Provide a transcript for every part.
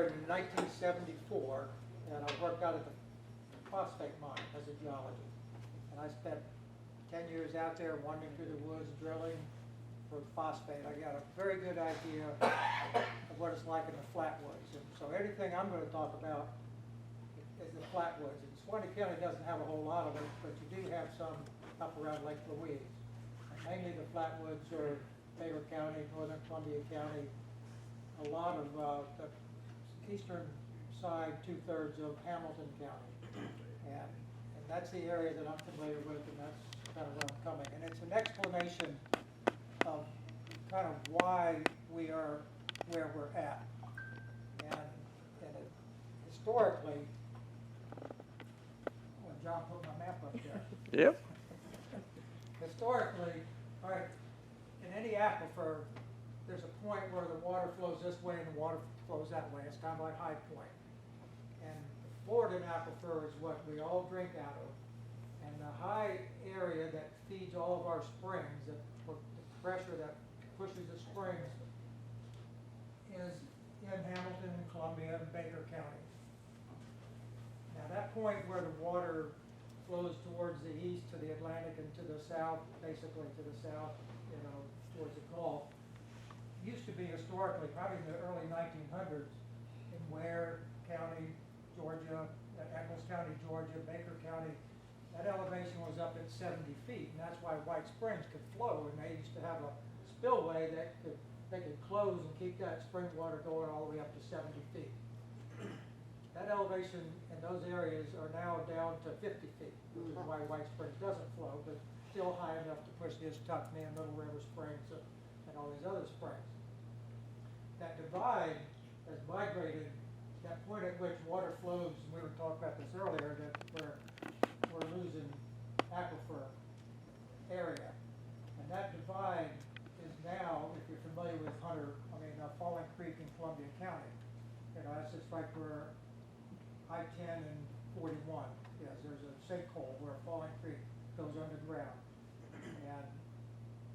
there in 1974, and I worked out at the phosphate mine as a geologist. And I spent 10 years out there wandering through the woods drilling for phosphate. I got a very good idea of what it's like in the flatwoods. And so anything I'm going to talk about is the flatwoods. And Suwannee County doesn't have a whole lot of it, but you do have some up around Lake Louise. And mainly the flatwoods are Baker County, Northern Columbia County, a lot of the eastern side, 2/3 of Hamilton County. And that's the area that I'm familiar with, and that's kind of where I'm coming. And it's an explanation of kind of why we are where we're at. And historically, well, John put my map up there. Yep. Historically, all right, in any aquifer, there's a point where the water flows this way and the water flows that way. It's kind of like High Point. And the Florida aquifer is what we all drink out of. And the high area that feeds all of our springs, the pressure that pushes the springs, is in Hamilton and Columbia and Baker County. Now that point where the water flows towards the east to the Atlantic and to the south, basically to the south, you know, towards the Gulf, used to be historically, probably in the early 1900s, in Ware County, Georgia, Eccles County, Georgia, Baker County, that elevation was up at 70 feet, and that's why White Springs could flow, and they used to have a spillway that they could close and keep that spring water going all the way up to 70 feet. That elevation in those areas are now down to 50 feet, which is why White Springs doesn't flow, but still high enough to push this Tuckman, Little River Springs, and all these other springs. That divide has migrated, that point at which water flows, and we were talking about this earlier, that we're losing aquifer area. And that divide is now, if you're familiar with Falling Creek in Columbia County, you know, that's just like where I-10 and 41 is. There's a sinkhole where Falling Creek goes underground. And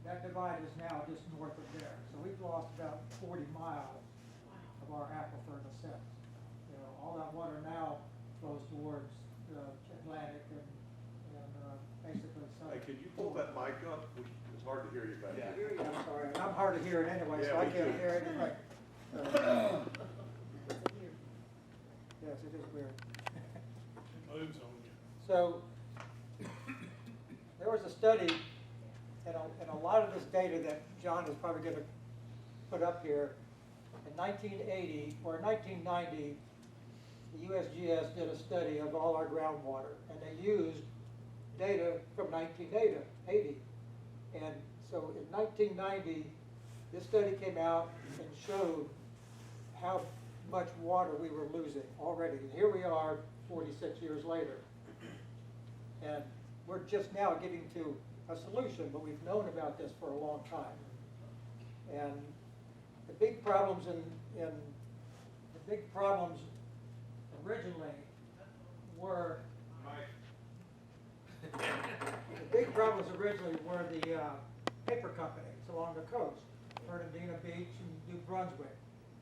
that divide is now just north of there. So we've lost about 40 miles of our aquifer in a sense. You know, all that water now flows towards the Atlantic and basically southern. Hey, could you pull that mic up? It's hard to hear you back Yeah, there. I'm sorry. I'm hard to hear it anyway, so Yeah, I me can't too. hear it anyway. Yes, it is weird. Moves on you. So there was a study, and a lot of this data that John is probably going to put up here, in 1980 or 1990, the USGS did a study of all our groundwater, and they used data from 1980. And so in 1990, this study came out and showed how much water we were losing already. And here we are 46 years later. And we're just now getting to a solution, but we've known about this for a long time. And the big problems originally were the paper companies along the coast, Fernandina Beach and New Brunswick.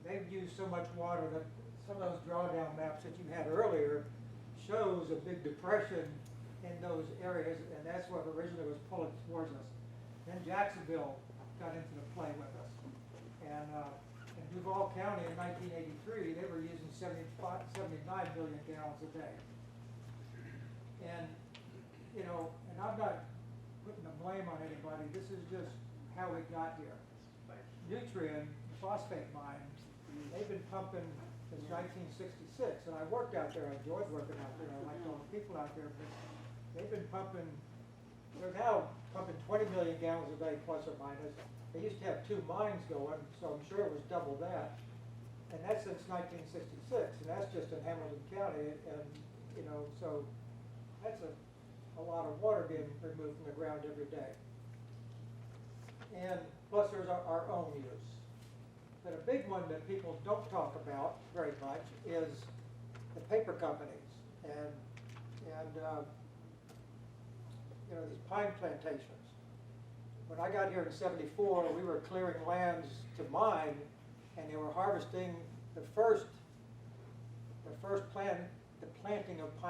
They've used so much water that some of those drawdown maps that you had earlier shows a big depression in those areas, and that's what originally was pulling towards us. Then Jacksonville got into the play with us. And in Duval County in 1983, they were using 79 million gallons a day. And, you know, and I'm not putting the blame on anybody. This is just how we got here. Nutrien, phosphate mines, they've been pumping since 1966, and I worked out there. I enjoyed working out there. I liked all the people out there, but they've been pumping. They're now pumping 20 million gallons a day, plus or minus. They used to have 2 mines going, so I'm sure it was double that. And that's since 1966, and that's just in Hamilton County, and you know, so that's a lot of water being removed from the ground every day. And plus there's our own use. But a big one that people don't talk about very much is the paper companies and you know, these pine plantations. When I got here in '74, we were clearing lands to mine, and they were harvesting the first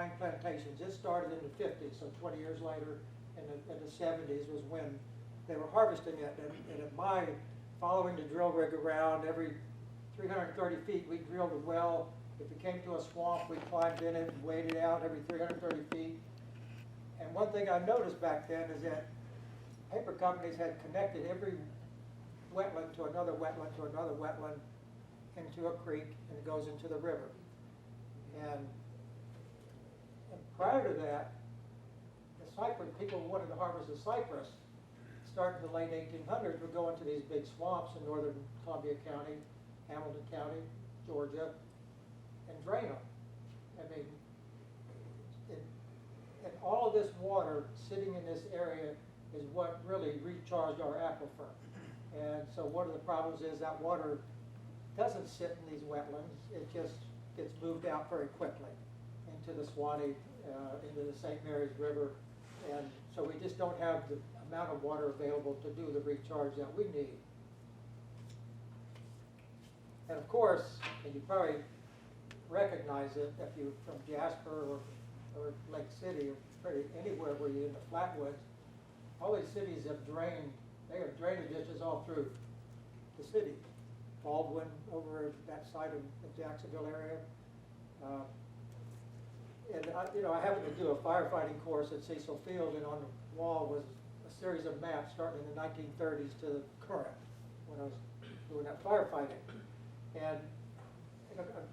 pine plantations. It started in the 50s, so 20 years later, in the 70s was when they were harvesting it. And at my following the drill rig around, every 330 feet, we drilled a well. If it came to a swamp, we climbed in it and waded out every 330 feet. And one thing I noticed back then is that paper companies had connected every wetland to another wetland to another wetland into a creek, and it goes into the river. And prior to that, the cypress, people who wanted to harvest the cypress, starting in the late 1800s, would go into these big swamps in northern Columbia County, Hamilton County, Georgia, and drain them. I mean, and all of this water sitting in this area is what really recharged our aquifer. And so one of the problems is that water doesn't sit in these wetlands. It just gets moved out very quickly into the Swanee, into the St. Mary's River. And so we just don't have the amount of water available to do the recharge that we need. And of course, and you probably recognize it if you're from Jasper or Lake City or pretty anywhere where you're in the flatwoods, all these cities have drained, they have drainage ditches all through the city. Baldwin over that side of the Jacksonville area. I happened to do a firefighting course at Cecil Field, and on the wall was a series of maps starting in the 1930s to the current when I was doing that firefighting. And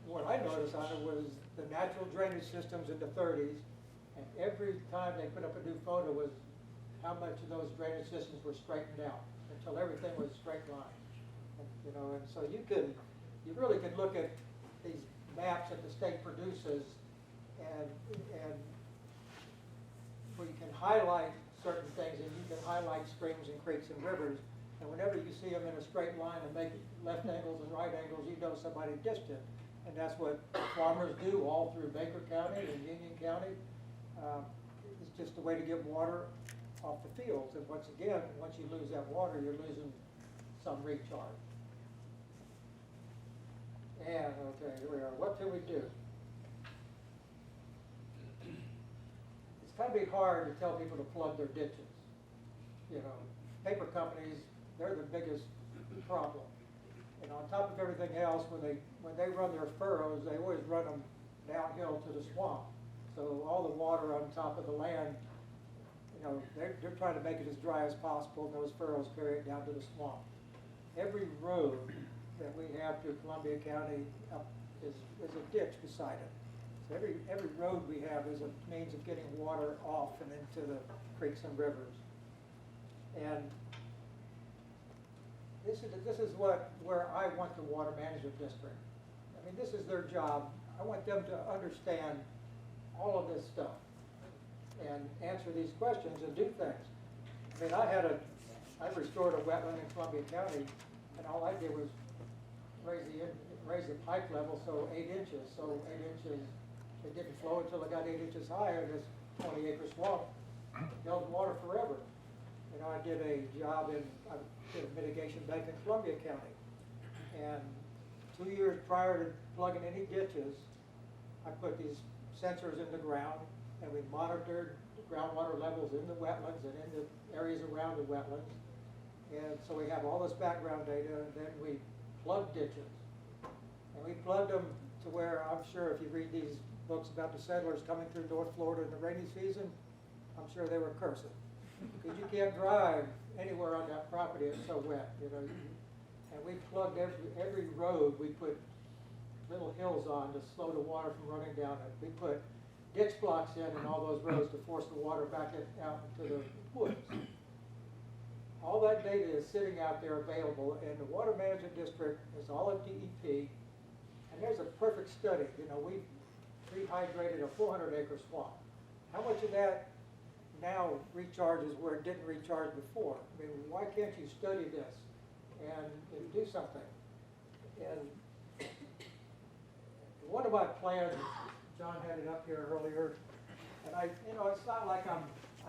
what I noticed on it was the natural drainage systems in the 30s, and every time they put up a new photo was how much of those drainage systems were straightened out until everything was straight line. And so you really can look at these maps that the state produces, and where you can highlight certain things, and you can highlight streams and creeks and rivers, and whenever you see them in a straight line and make left angles and right angles, you know somebody distant. And that's what farmers do all through Baker County and Union County. It's just a way to get water off the fields. And once again, once you lose that water, you're losing some recharge. And, okay, here we are. What can we do? It's going to be hard to tell people to plug their ditches. Paper companies, they're the biggest problem. And on top of everything else, when they run their furrows, they always run them downhill to the swamp. So all the water on top of the land, they're trying to make it as dry as possible, and those furrows carry it down to the swamp. Every road that we have through Columbia County is a ditch beside it. So every road we have is a means of getting water off and into the creeks and rivers. And this is where I want the water management district. I mean, this is their job. I want them to understand all of this stuff and answer these questions and do things. I mean, I restored a wetland in Columbia County, and all I did was raise the pipe level 8 inches. So 8 inches, it didn't flow until it got 8 inches higher. This 20-acre swamp held water forever. I did a job I did a mitigation bank in Columbia County. And 2 years prior to plugging any ditches, I put these sensors in the ground, and we monitored the groundwater levels in the wetlands and in the areas around the wetlands. And so we have all this background data, and then we plugged ditches. And we plugged them to where, I'm sure if you read these books about the settlers coming through North Florida in the rainy season, I'm sure they were cursing. Because you can't drive anywhere on that property, it's so wet, And we plugged every road, we put little hills on to slow the water from running down it. We put ditch blocks in all those roads to force the water back out into the woods. All that data is sitting out there available, and the Water Management District is all at DEP, and there's a perfect study. We rehydrated a 400-acre swamp. How much of that now recharges where it didn't recharge before? I mean, why can't you study this and do something? And one of my plans, John had it up here earlier, and it's not like I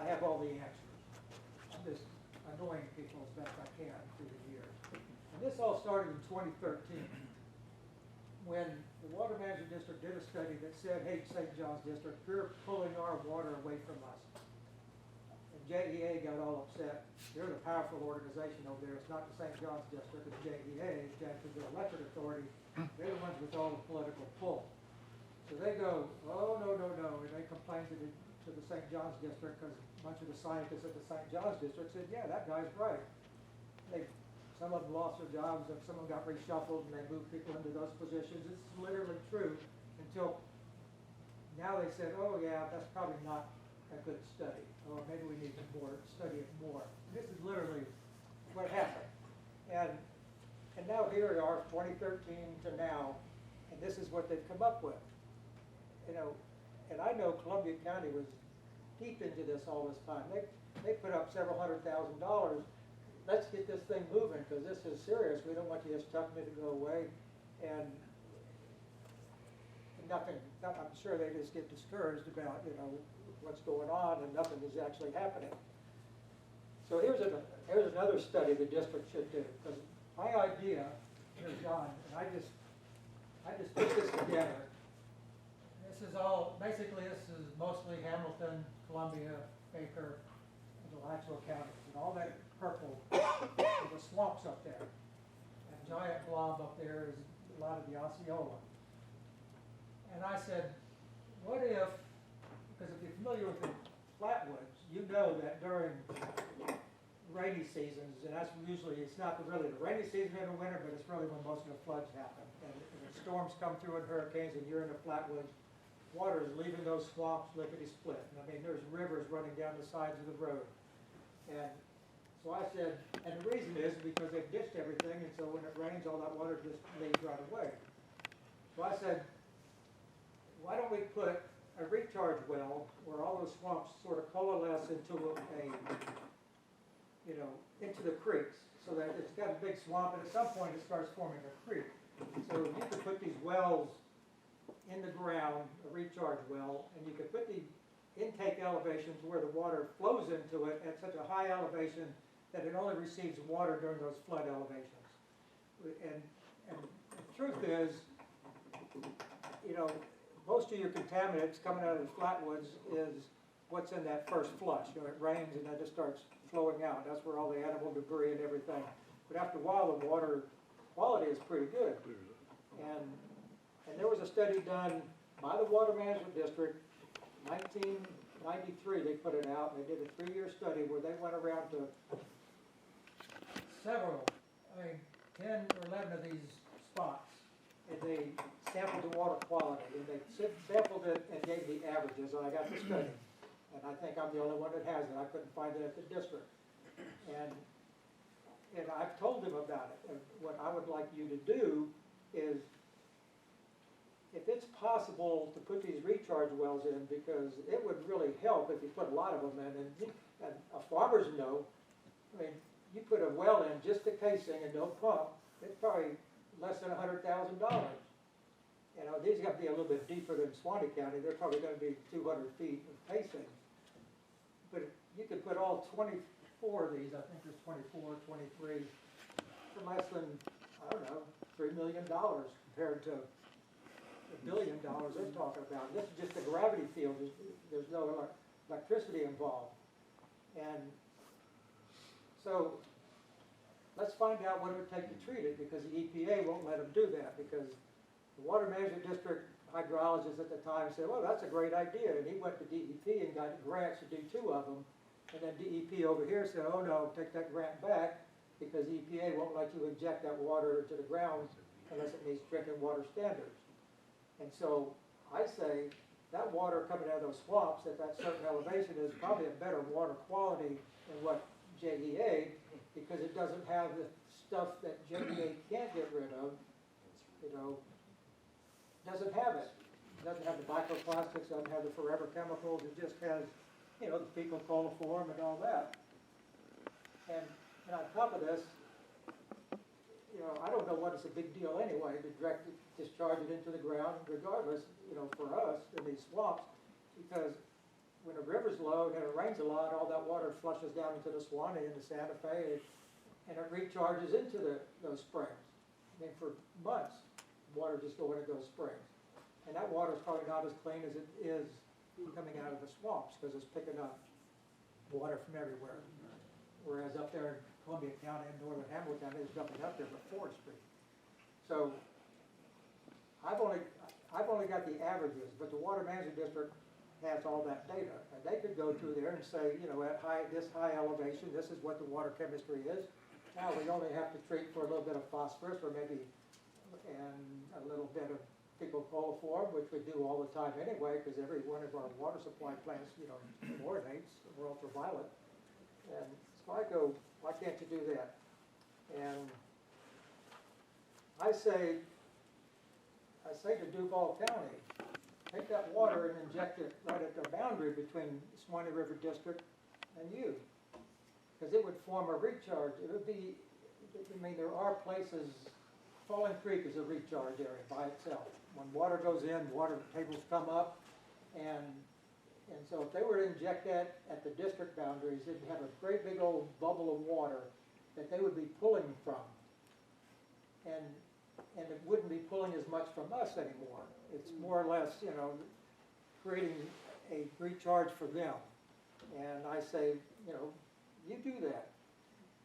have all the answers. I'm just annoying people as best I can through the years. And this all started in 2013 when the Water Management District did a study that said, hey, St. John's District, you're pulling our water away from us. And JEA got all upset. They're the powerful organization over there. It's not the St. John's District, it's JEA, Jacksonville Electric Authority. They're the ones with all the political pull. So they go, oh, no, no, no, and they complained to the St. John's District because a bunch of the scientists at the St. John's District said, yeah, that guy's right. Some of them lost their jobs, and some of them got reshuffled, and they moved people into those positions. It's literally true until now they said, oh yeah, that's probably not a good study, or maybe we need to study it more. This is literally what happened. And now here we are, 2013 to now, and this is what they've come up with. You know, and I know Columbia County was deep into this all this time. They put up several $100,000. Let's get this thing moving because this is serious. We don't want you just chucking it to go away and nothing. I'm sure they just get discouraged about, you know, what's going on and nothing is actually happening. So here's another study the district should do, because my idea, here's John, and I just put this together. This is all, basically this is mostly Hamilton, Columbia, Baker, and Alachua counties, and all that purple are the swamps up there. That giant blob up there is a lot of the Osceola. And I said, what if, because if you're familiar with the flatwoods, you know that during rainy seasons, and that's usually, it's not really the rainy season in the winter, but it's really when most of the floods happen. And the storms come through in hurricanes and you're in the flatwoods, water is leaving those swamps lickety-split. And I mean, there's rivers running down the sides of the road. And so I said, and the reason is because they've ditched everything, and so when it rains, all that water just leaves right away. So I said, why don't we put a recharge well where all those swamps sort of coalesce into into the creeks, so that it's got a big swamp, and at some point it starts forming a creek. So you could put these wells in the ground, a recharge well, and you could put the intake elevation to where the water flows into it at such a high elevation that it only receives water during those flood elevations. And the truth is, you know, most of your contaminants coming out of the flatwoods is what's in that first flush. You know, it rains and then it just starts flowing out. That's where all the animal debris and everything. But after a while, the water quality is pretty good. And there was a study done by the Water Management District, 1993, they put it out, and they did a 3-year study where they went around to several, 10 or 11 of these spots, and they sampled the water quality, and they sampled it and gave the averages, and I got the study. And I think I'm the only one that has it. I couldn't find it at the district. And I've told them about it. And what I would like you to do is, if it's possible to put these recharge wells in, because it would really help if you put a lot of them in. And farmers know, I mean, you put a well in, just the casing and no pump, it's probably less than $100,000. You know, these have to be a little bit deeper than Swanee County. They're probably going to be 200 feet of casing. But you could put all 24 of these, I think there's 24, 23, for less than, I don't know, $3 million compared to $1 billion they're talking about. This is just a gravity field. There's no electricity involved. And so let's find out what it would take to treat it, because the EPA won't let them do that, because the Water Management District hydrologist at the time said, well, that's a great idea. And he went to DEP and got grants to do 2 of them. And then DEP over here said, oh no, take that grant back, because EPA won't let you inject that water to the ground unless it meets drinking water standards. And so I say that water coming out of those swamps at that certain elevation is probably a better water quality than what JEA, because it doesn't have the stuff that JEA can't get rid of, you know, doesn't have it. It doesn't have the microplastics, doesn't have the forever chemicals, it just has, you know, the fecal coliform and all that. And on top of this, you know, I don't know what is a big deal anyway to direct discharge it into the ground, regardless, you know, for us in these swamps, because when the river's low and it rains a lot, all that water flushes down into the Swanee and the Santa Fe, and it recharges into those springs. I mean, for months water just going to those springs. And that water is probably not as clean as it is coming out of the swamps, because it's picking up water from everywhere. Whereas up there in Columbia County and northern Hamilton County, there's nothing up there but Forestry. So I've only got the averages, but the Water Management District has all that data. And they could go through there and say, you know, at this high elevation, this is what the water chemistry is. Now we only have to treat for a little bit of phosphorus or maybe and a little bit of fecal coliform, which we do all the time anyway, because every one of our water supply plants, you know, fluoridates or ultraviolet. And so I go, why can't you do that? And I say to Duval County, take that water and inject it right at the boundary between Swanee River District and you. Because it would form a recharge. It would be, I mean, there are places, Falling Creek is a recharge area by itself. When water goes in, water tables come up, and so if they were to inject that at the district boundaries, it'd have a great big old bubble of water that they would be pulling from. And it wouldn't be pulling as much from us anymore. It's more or less, you know, creating a recharge for them. And I say, you know, you do that.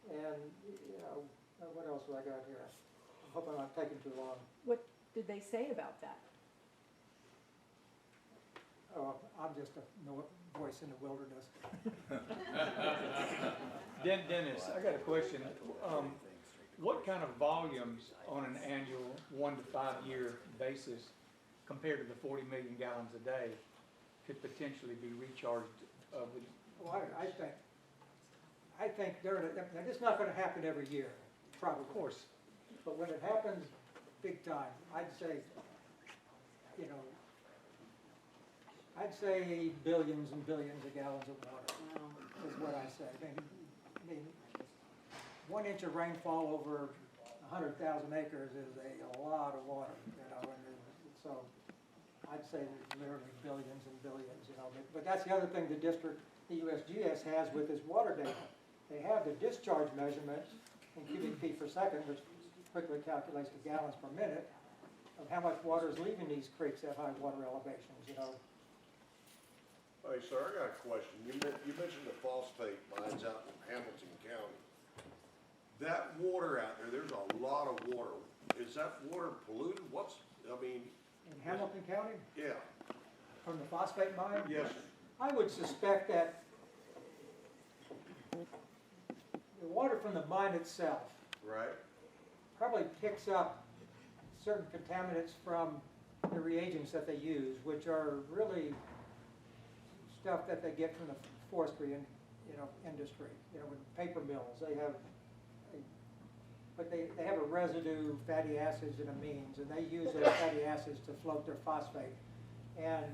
And, you know, what else do I got here? I hope I'm not taking too long. What did they say about that? Oh, I'm just a voice in the wilderness. Dennis, I got a question. What kind of volumes on an annual 1 to 5 year basis compared to the 40 million gallons a day could potentially be recharged with? Well, I think now this is not going to happen every year, probably. Of course. But when it happens big time, I'd say, you know, I'd say billions and billions of gallons of water is what I say. I mean, 1 inch of rainfall over 100,000 acres is a lot of water, you know, and so I'd say there's literally billions and billions, you know. But that's the other thing the USGS has with its water data. They have the discharge measurement in cubic feet per second, which quickly calculates the gallons per minute of how much water is leaving these creeks at high water elevations, you know. Hey, sir, I got a question. You mentioned the phosphate mines out in Hamilton County. That water out there, there's a lot of water. Is that water polluted? In Hamilton County, Yeah, from the phosphate mine? yes, I would suspect that the water from the mine itself right? probably picks up certain contaminants from the reagents that they use, which are really stuff that they get from the forestry and, you know, industry. You know, with paper mills, they have they have a residue, fatty acids and amines, and they use those fatty acids to float their phosphate. And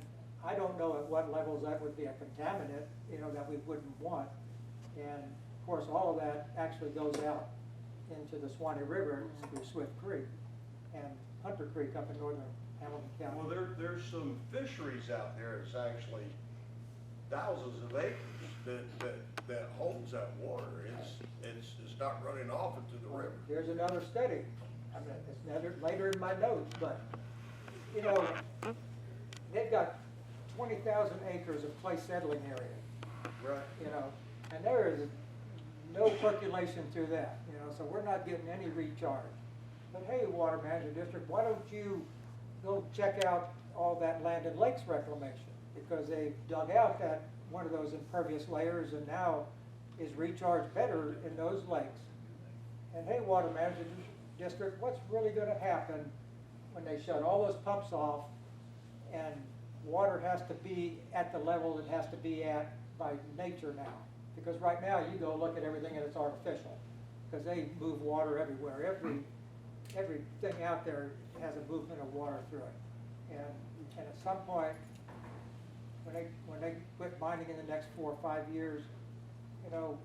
I don't know at what levels that would be a contaminant, you know, that we wouldn't want. And of course, all of that actually goes out into the Swanee River through Swift Creek and Hunter Creek up in northern Hamilton County. Well, there's some fisheries out there that's actually thousands of acres that holds that water. It's not running off into the river. Here's another study. I mean, it's later in my notes, but, you know, they've got 20,000 acres of clay settling area, Right. you know, and there is no percolation through that, you know, so we're not getting any recharge. But hey, Water Management District, why don't you go check out all that land and lakes reclamation? Because they dug out that one of those impervious layers and now is recharged better in those lakes. And hey, Water Management District, what's really going to happen when they shut all those pumps off and water has to be at the level it has to be at by nature now? Because right now you go look at everything and it's artificial, because they move water everywhere. Everything out there has a movement of water through it. And at some point, when they quit mining in the next 4 or 5 years, you know,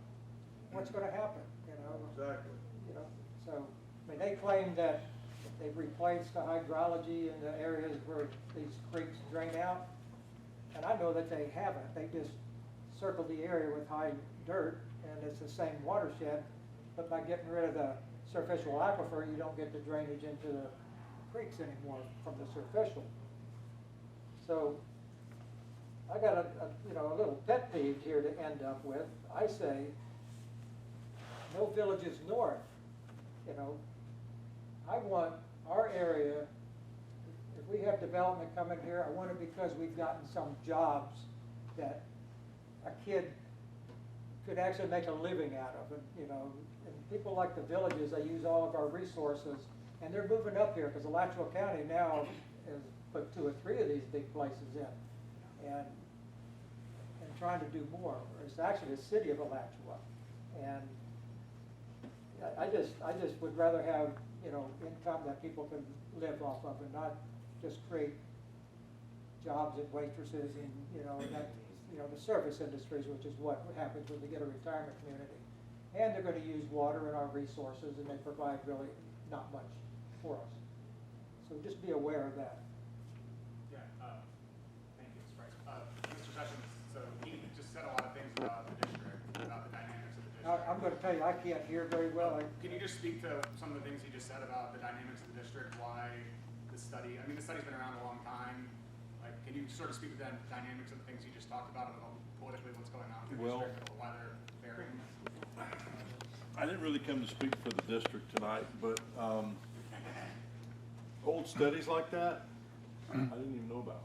what's going to happen? You know, Exactly. you know. So, I mean, they claim that they've replaced the hydrology in the areas where these creeks drain out, and I know that they haven't. They just circled the area with high dirt, and it's the same watershed, but by getting rid of the surficial aquifer, you don't get the drainage into the creeks anymore from the surficial. So I got a little pet peeve here to end up with. I say, no villages north, you know. I want our area, if we have development coming here, I want it because we've gotten some jobs that a kid could actually make a living out of, and, you know, and people like the villages, they use all of our resources, and they're moving up here, because Alachua County now has put 2 or 3 of these big places in, and trying to do more. It's actually the city of Alachua, and I just would rather have, you know, income that people can live off of, and not just create jobs at waitresses and, you know, that, you know, the service industries, which is what happens when we get a retirement community. And they're gonna use water and our resources, and they provide really not much for us. So just be aware of that. Yeah, thank you, Mr. Price. Mr. Sessions, so he just said a lot of things about the district, about the dynamics of the district. I'm gonna tell you, I can't hear very well. Can you just speak to some of the things he just said about the dynamics of the district, why the study, I mean, the study's been around a long time. Like, can you sort of speak to the dynamics of the things you just talked about politically, what's going on with the Well, district, the weather, bearing? I didn't really come to speak for the district tonight, but old studies like that, I didn't even know about.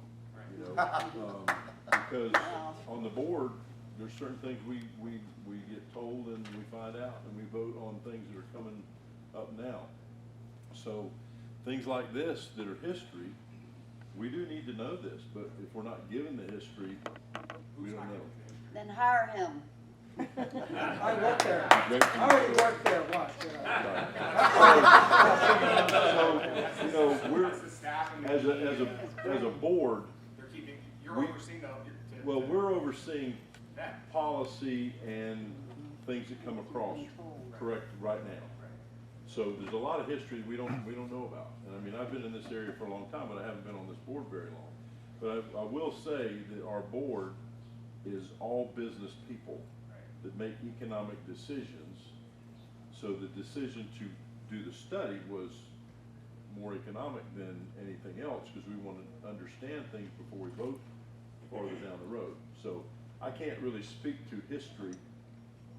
You know, because on the board, there's certain things we get told and we find out, and we vote on things that are coming up now. So things like this that are history, we do need to know this, but if we're not given the history, we don't know. Then hire him. I worked there. I already worked there once, you know. So, you know, we're, That's the staff and as a board, they're keeping, you're we- overseeing the, well, we're overseeing them. policy and things that come across correct right now. So there's a lot of history we don't know about. And I mean, I've been in this area for a long time, but I haven't been on this board very long. But I will say that our board is all business people that make economic decisions. So the decision to do the study was more economic than anything else, because we want to understand things before we vote farther down the road. So I can't really speak to history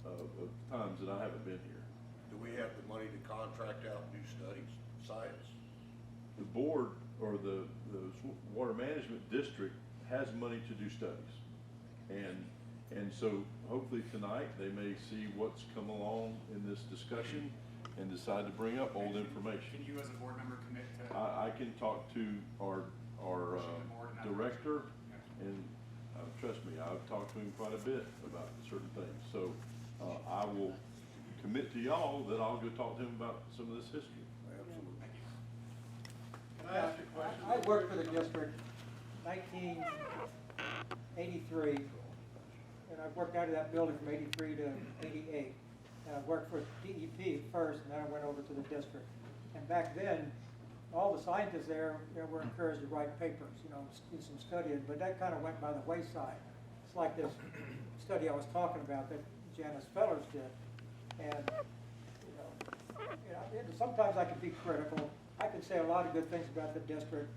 of times that I haven't been here. Do we have the money to contract out and do studies, science? The board or the water management district has money to do studies. And so hopefully tonight they may see what's come along in this discussion and decide to bring up old information. Can you as a board member commit to? I can talk to our director, and trust me, I've talked to him quite a bit about certain things. So I will commit to y'all that I'll go talk to him about some of this history. Absolutely. Can I ask you a question? I worked for the district 1983, and I worked out of that building from 83 to 88. And I worked for DEP first, and then I went over to the district. And back then, all the scientists there, were encouraged to write papers, you know, do some studying, but that kind of went by the wayside. It's like this study I was talking about that Janice Fellers did. And, sometimes I can be critical. I can say a lot of good things about the district,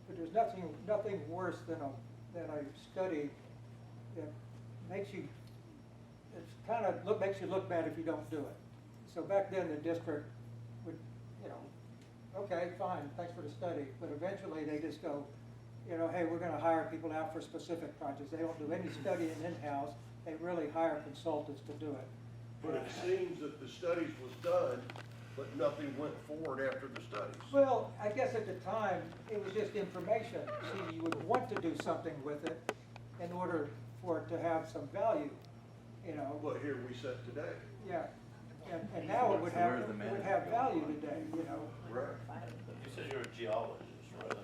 but there's nothing worse than a study that makes you, makes you look bad if you don't do it. So back then the district would, okay, fine, thanks for the study, but eventually they just go, hey, we're gonna hire people out for specific projects. They don't do any studying in-house, they really hire consultants to do it. But it seems that the studies was done, but nothing went forward after the studies. Well, I guess at the time, it was just information. See, you would want to do something with it in order for it to have some value, Well, here we sit today. Yeah, and now it would have value today, Right. You said you're a geologist, right?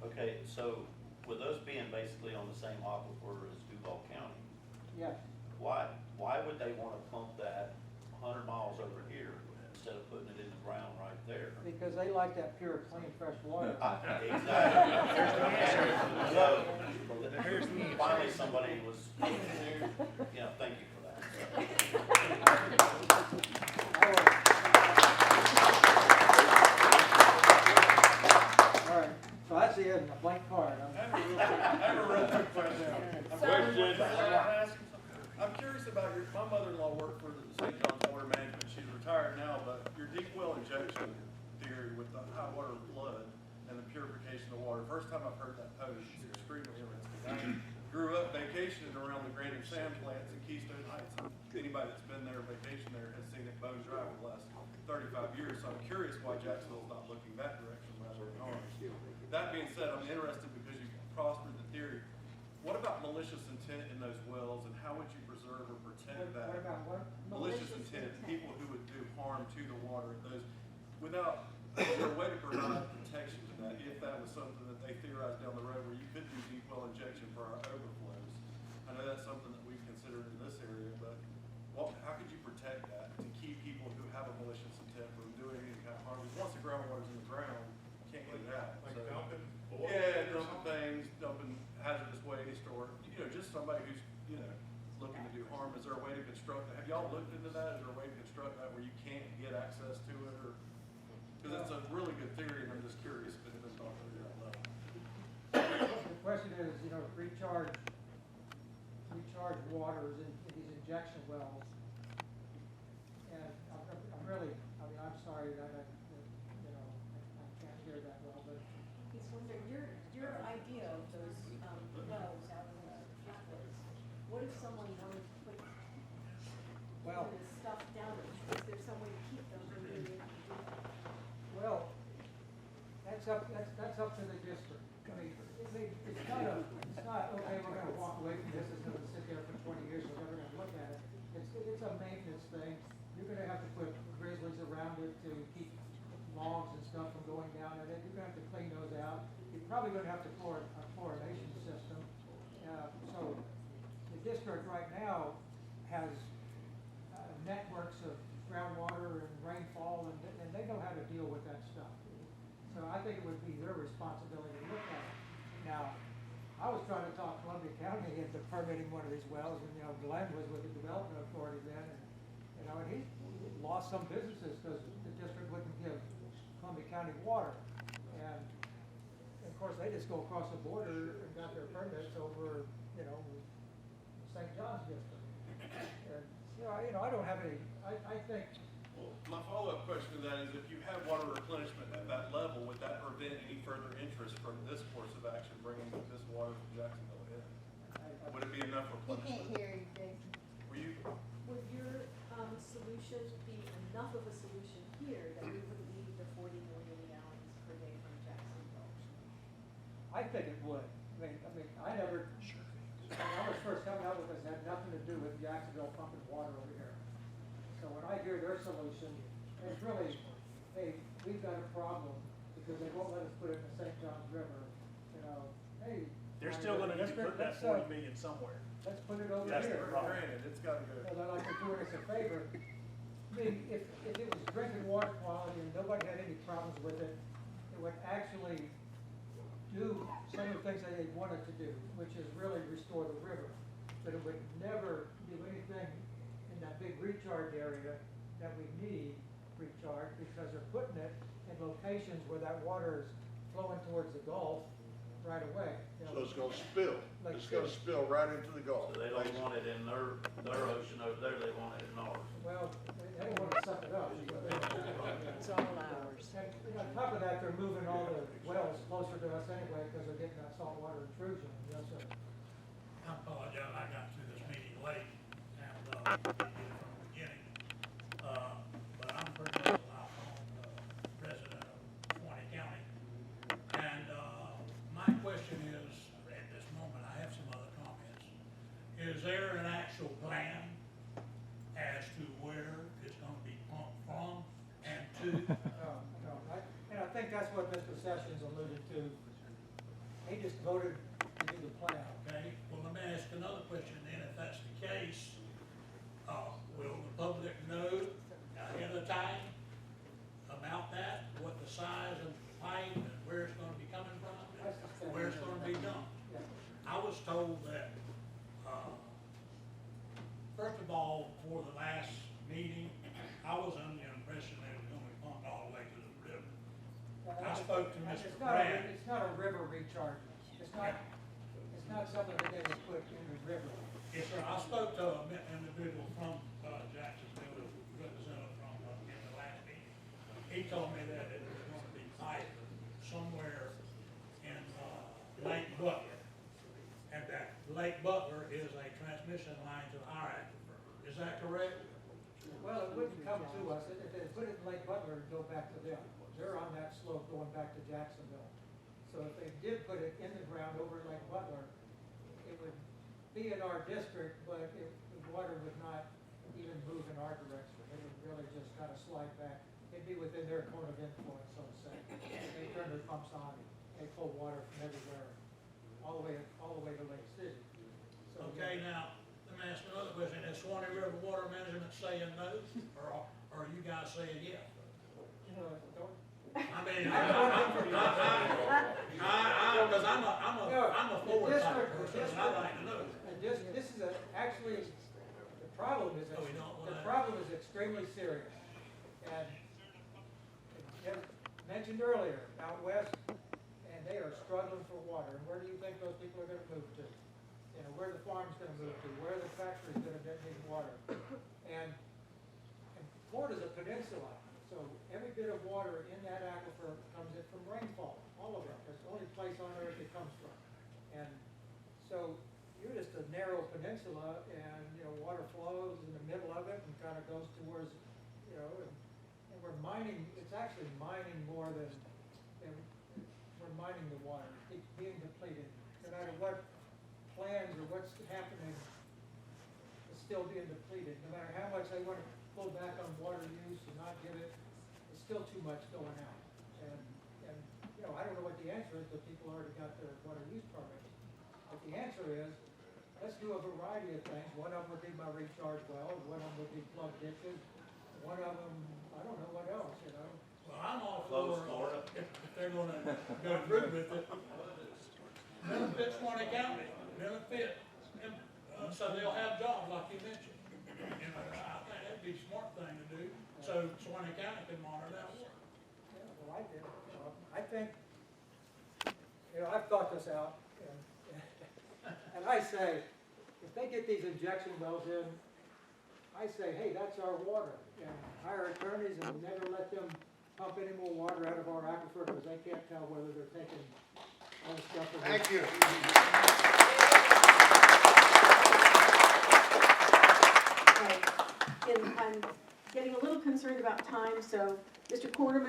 Okay, so with those being basically on the same aquifer as Duval County, Yes. why would they want to pump that 100 miles over here instead of putting it in the ground right there? Because they like that pure, clean, fresh water. Exactly. So, finally somebody was, thank you for that. part. I have a real quick question. I'm curious about my mother-in-law worked for St. John's Water Management. She's retired now, but your deep well injection theory with the high water flood and the purification of water, first time I've heard that posed, it's extremely interesting. I grew up vacationing around the granite sand plants in Keystone Heights. Anybody that's been there vacation there has seen it bone dry for the last 35 years, so I'm curious why Jacksonville's not looking that direction rather than ours. That being said, I'm interested because you prospered the theory. What about malicious intent in those wells, and how would you preserve or protect that? What about what? Malicious intent, people who would do harm to the water at those, without, is there a way to provide protection to that, if that was something that they theorized down the road where you could do deep well injection for our overflows? I know that's something that we've considered in this area, but how could you protect that to keep people who have a malicious intent from doing any kind of harm? Because once the groundwater's in the ground, you can't get it out. Like So- dumping oil Yeah, or dumping things, dumping hazardous waste, or, just somebody who's, looking to do harm. Is there a way to construct that? Have y'all looked into that? Is there a way to construct that where you can't get access to it, or? Because it's a really good theory, and I'm just curious if it's been talked to that level. The question is, recharge waters in these injection wells. And I'm really, I'm sorry that I can't hear that well, but He's wondering, your idea of those, wells out in the flatwoods, what if someone wanted to put Well- this stuff down, is there some way to keep them from being able to do that? well, that's up to the district. It's not, okay, we're gonna walk away from this, it's gonna sit there for 20 years, we're never gonna look at it. It's a maintenance thing. You're gonna have to put grizzlies around it to keep logs and stuff from going down in it. You're gonna have to clean those out. You're probably gonna have to pour a chlorination system. So the district right now has networks of groundwater and rainfall, and they know how to deal with that stuff. So I think it would be their responsibility to look at it. Now, I was trying to talk Columbia County into permitting one of these wells, and, Glenn was with the development authority then, and he lost some businesses because the district wouldn't give Columbia County water. And of course, they just go across the border and got their permits over, St. John's district. And, I don't have any, I think, Well, my follow-up question to that is, if you have water replenishment at that level, would that prevent any further interest from this course of action, bringing this water from Jacksonville in? Would it be enough He can't replenishment? hear you, Jason. Were you, Would your, solution be enough of a solution here that we would need the 40 million gallons per day from Jacksonville? I think it would. I never, when I was first coming out with this, it had nothing to do with Jacksonville pumping water over here. So when I hear their solution, it's really, hey, we've got a problem because they won't let us put it in the St. Johns River, hey. They're still gonna need to put that 40 million somewhere. Let's put it over That's the here. problem. granted, it's gotta go. Because I like to do us a favor. If it was drinking water quality and nobody had any problems with it, it would actually do some of the things that they wanted to do, which is really restore the river. But it would never do anything in that big recharge area that we need recharge, because they're putting it in locations where that water is flowing towards the Gulf right away. So it's gonna spill, Like it's gonna spill right into the Gulf. So they don't want it in their ocean over there, they want it in ours. Well, they don't want to suck it up. It's all ours. And on top of that, they're moving all the wells closer to us anyway, because they're getting that saltwater intrusion, so. I apologize, I got through this meeting late and, didn't get it from the beginning. But I'm pretty much a lifelong, resident of Swanee County. And, my question is, at this moment, I have some other comments. Is there an actual plan as to where it's gonna be pumped from and to? And I think that's what Mr. Sessions alluded to. He just voted to do the plan. Okay, well, let me ask another question then, if that's the case, will the public know ahead of time about that, what the size of the pipe and where it's gonna be coming from, and where it's gonna be dumped? Yeah. I was told that, first of all, for the last meeting, I was under the impression that it was gonna be pumped all the way to the river. I spoke to Mr. It's not a- Brad. It's not a river recharge it's not something that they would put in the river. Yes, sir, I spoke to an individual from Jacksonville, a representative from, in the last meeting. He told me that it was gonna be pipe somewhere in, Lake Butler. And that Lake Butler is a transmission line to our aquifer. Is that correct? Well, it wouldn't come to us, if they put it in Lake Butler, it'd go back to them. They're on that slope going back to Jacksonville. So if they did put it in the ground over at Lake Butler, it would be in our district, but the water would not even move in our direction. It would really just kind of slide back. It'd be within their cone of influence, so to say. They turn their pumps on, they pull water from everywhere, all the way to Lake City. So, Okay, now, let me ask another question. Is Swanee River Water Management saying no, or are you guys saying yes? don't, I mean, because I'm a forward type person, and I'd like to know. and this is actually, the problem is, No, we don't want the that. problem is extremely serious. And as mentioned earlier, out west, and they are struggling for water. And where do you think those people are gonna move to? You know, where the farm's gonna move to, where the factory's gonna need water. And Florida's a peninsula, so every bit of water in that aquifer comes in from rainfall, all of it. That's the only place on earth it comes from. And so you're just a narrow peninsula, and, you know, water flows in the middle of it and kind of goes towards, you know, and we're mining, it's actually mining more than we're mining the water. It's being depleted. No matter what plans or what's happening, it's still being depleted. No matter how much they want to pull back on water use and not give it, it's still too much going out. And you know, I don't know what the answer is, but people already got their water use permits. But the answer is, let's do a variety of things. One of them would be my recharge wells, one of them would be plug ditches, one of them, I don't know what else, you know. Well, I'm all Close for, Florida. if they're gonna go through with it, benefit Swanee County, benefit, so they'll have jobs like you mentioned. You know, I think that'd be a smart thing to do, so Swanee County can monitor that water. Yeah, well, I did. I think, you know, I've thought this out, and I say, if they get these injection wells in, I say, hey, that's our water, and hire attorneys and never let them pump any more water out of our aquifer, because they can't tell whether they're taking all the stuff. Thank you. Okay, and I'm getting a little concerned about time, so Mr. Quarterman,